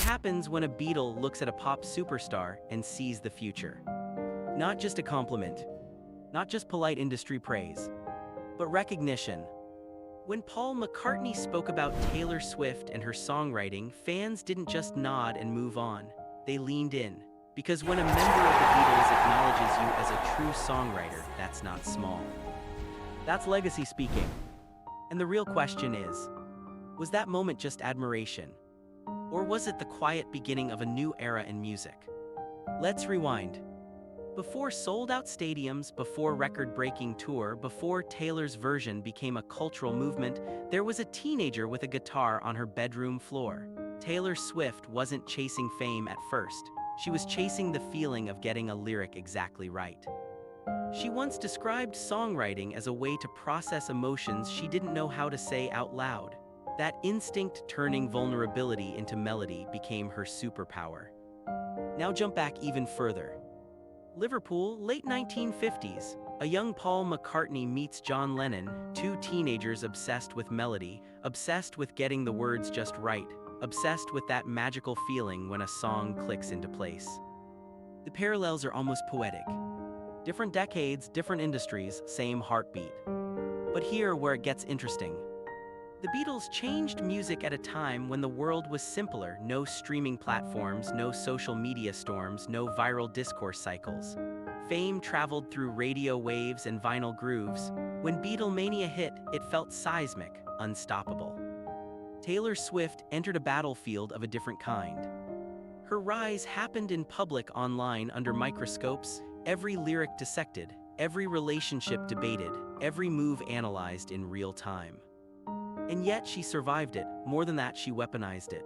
happens when a Beatle looks at a pop superstar and sees the future. Not just a compliment, not just polite industry praise, but recognition. When Paul McCartney spoke about Taylor Swift and her songwriting, fans didn't just nod and move on. They leaned in. Because when a member of the Beatles acknowledges you as a true songwriter, that's not small. That's legacy speaking. And the real question is, was that moment just admiration? Or was it the quiet beginning of a new era in music? Let's rewind. Before sold-out stadiums, before record-breaking tour, before Taylor's version became a cultural movement, there was a teenager with a guitar on her bedroom floor. Taylor Swift wasn't chasing fame at first. She was chasing the feeling of getting a lyric exactly right. She once described songwriting as a way to process emotions she didn't know how to say out loud. That instinct turning vulnerability into melody became her superpower. Now jump back even further. Liverpool, late 1950s. A young Paul McCartney meets John Lennon, two teenagers obsessed with melody, obsessed with getting the words just right, obsessed with that magical feeling when a song clicks into place. The parallels are almost poetic. Different decades, different industries, same heartbeat. But here where it gets interesting. The Beatles changed music at a time when the world was simpler. No streaming platforms, no social media storms, no viral discourse cycles. Fame traveled through radio waves and vinyl grooves. When Beatlemania hit, it felt seismic, unstoppable. Taylor Swift entered a battlefield of a different kind. Her rise happened in public, online, under microscopes, every lyric dissected, every relationship debated, every move analyzed in real time. And yet she survived it. More than that, she weaponized it.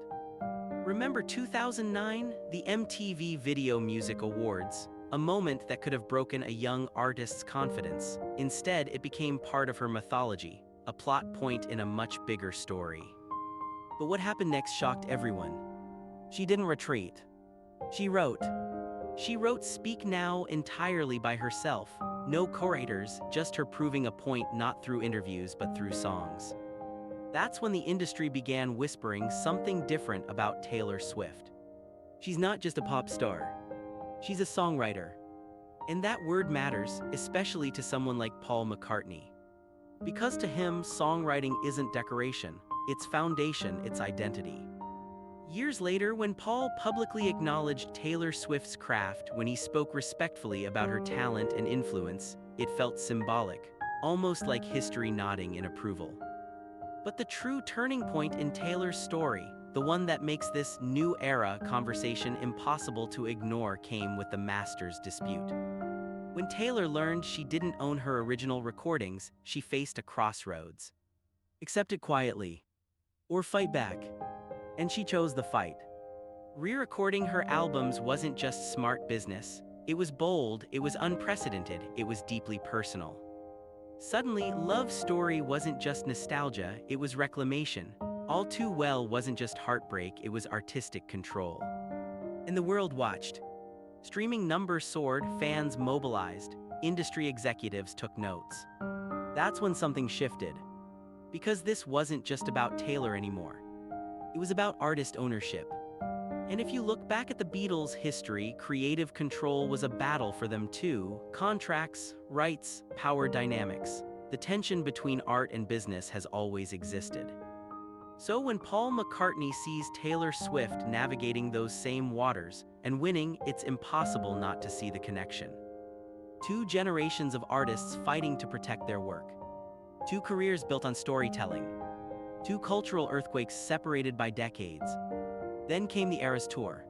Remember 2009, the MTV Video Music Awards, a moment that could have broken a young artist's confidence. Instead, it became part of her mythology, a plot point in a much bigger story. But what happened next shocked everyone. She didn't retreat. She wrote Speak Now entirely by herself. No curators, just her proving a point not through interviews but through songs. That's when the industry began whispering something different about Taylor Swift. She's not just a pop star. She's a songwriter. And that word matters, especially to someone like Paul McCartney. Because to him, songwriting isn't decoration, it's foundation, it's identity. Years later, when Paul publicly acknowledged Taylor Swift's craft, when he spoke respectfully about her talent and influence, it felt symbolic, almost like history nodding in approval. But the true turning point in Taylor's story, the one that makes this new era conversation impossible to ignore, came with the Masters dispute. When Taylor learned she didn't own her original recordings, she faced a crossroads. Accept it quietly, or fight back. And she chose the fight. Re-recording her albums wasn't just smart business. It was bold, it was unprecedented, it was deeply personal. Suddenly, Love Story wasn't just nostalgia, it was reclamation. All Too Well wasn't just heartbreak, it was artistic control. And the world watched. Streaming numbers soared, fans mobilized, industry executives took notes. That's when something shifted. Because this wasn't just about Taylor anymore. It was about artist ownership. And if you look back at the Beatles' history, creative control was a battle for them too. Contracts, rights, power dynamics. The tension between art and business has always existed. So when Paul McCartney sees Taylor Swift navigating those same waters and winning, it's impossible not to see the connection. Two generations of artists fighting to protect their work. Two careers built on storytelling. Two cultural earthquakes separated by decades. Then came the Eras Tour.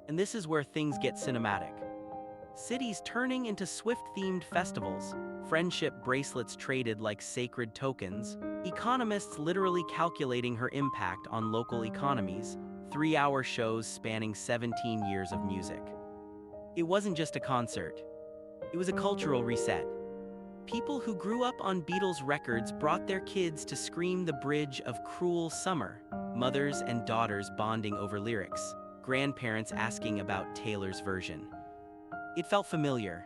And this is where things get cinematic. Cities turning into Swift-themed festivals, friendship bracelets traded like sacred tokens, economists literally calculating her impact on local economies, 3-hour shows spanning 17 years of music. It wasn't just a concert. It was a cultural reset. People who grew up on Beatles records brought their kids to scream the bridge of Cruel Summer, mothers and daughters bonding over lyrics, grandparents asking about Taylor's version. It felt familiar.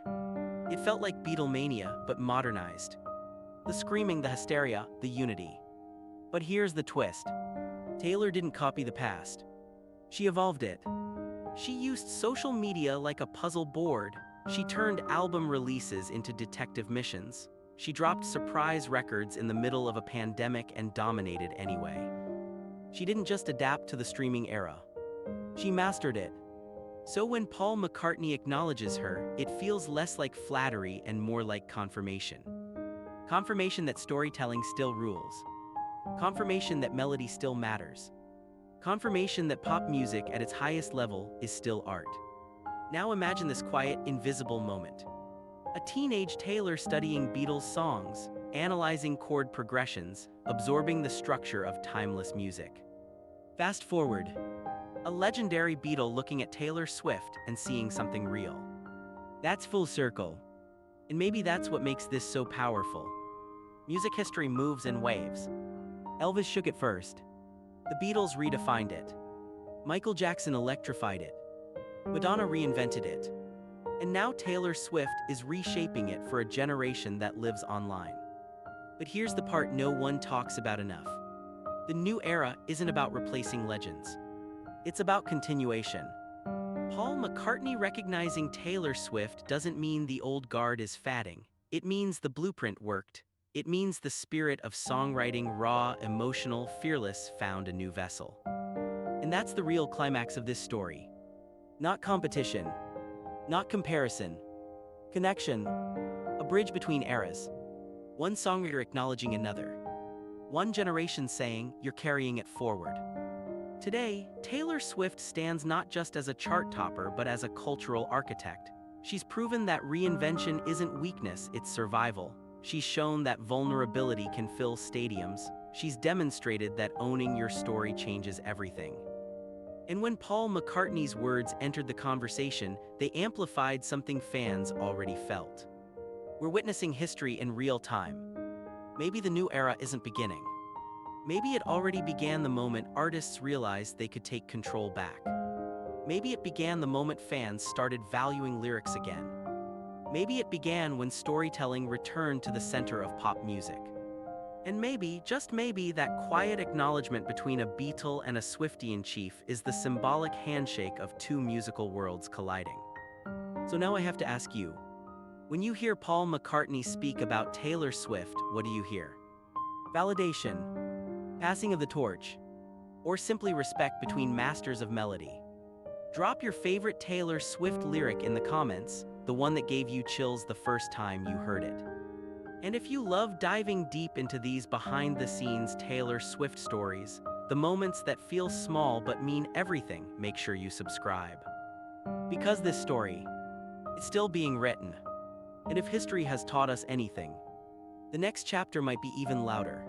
It felt like Beatlemania, but modernized. The screaming, the hysteria, the unity. But here's the twist. Taylor didn't copy the past. She evolved it. She used social media like a puzzle board. She turned album releases into detective missions. She dropped surprise records in the middle of a pandemic and dominated anyway. She didn't just adapt to the streaming era. She mastered it. So when Paul McCartney acknowledges her, it feels less like flattery and more like confirmation. Confirmation that storytelling still rules. Confirmation that melody still matters. Confirmation that pop music at its highest level is still art. Now imagine this quiet, invisible moment. A teenage Taylor studying Beatles songs, analyzing chord progressions, absorbing the structure of timeless music. Fast forward. A legendary Beatle looking at Taylor Swift and seeing something real. That's full circle. And maybe that's what makes this so powerful. Music history moves in waves. Elvis shook it first. The Beatles redefined it. Michael Jackson electrified it. Madonna reinvented it. And now Taylor Swift is reshaping it for a generation that lives online. But here's the part no one talks about enough. The new era isn't about replacing legends. It's about continuation. Paul McCartney recognizing Taylor Swift doesn't mean the old guard is fading. It means the blueprint worked. It means the spirit of songwriting, raw, emotional, fearless, found a new vessel. And that's the real climax of this story. Not competition. Not comparison. Connection. A bridge between eras. One songwriter acknowledging another. One generation saying, "You're carrying it forward." Today, Taylor Swift stands not just as a chart topper but as a cultural architect. She's proven that reinvention isn't weakness, it's survival. She's shown that vulnerability can fill stadiums. She's demonstrated that owning your story changes everything. And when Paul McCartney's words entered the conversation, they amplified something fans already felt. We're witnessing history in real time. Maybe the new era isn't beginning. Maybe it already began the moment artists realized they could take control back. Maybe it began the moment fans started valuing lyrics again. Maybe it began when storytelling returned to the center of pop music. And maybe, just maybe, that quiet acknowledgement between a Beatle and a Swiftie-in-chief is the symbolic handshake of two musical worlds colliding. So now I have to ask you, when you hear Paul McCartney speak about Taylor Swift, what do you hear? Validation, passing of the torch, or simply respect between masters of melody? Drop your favorite Taylor Swift lyric in the comments, the one that gave you chills the first time you heard it. And if you love diving deep into these behind-the-scenes Taylor Swift stories, the moments that feel small but mean everything, make sure you subscribe. Because this story is still being written. And if history has taught us anything, the next chapter might be even louder.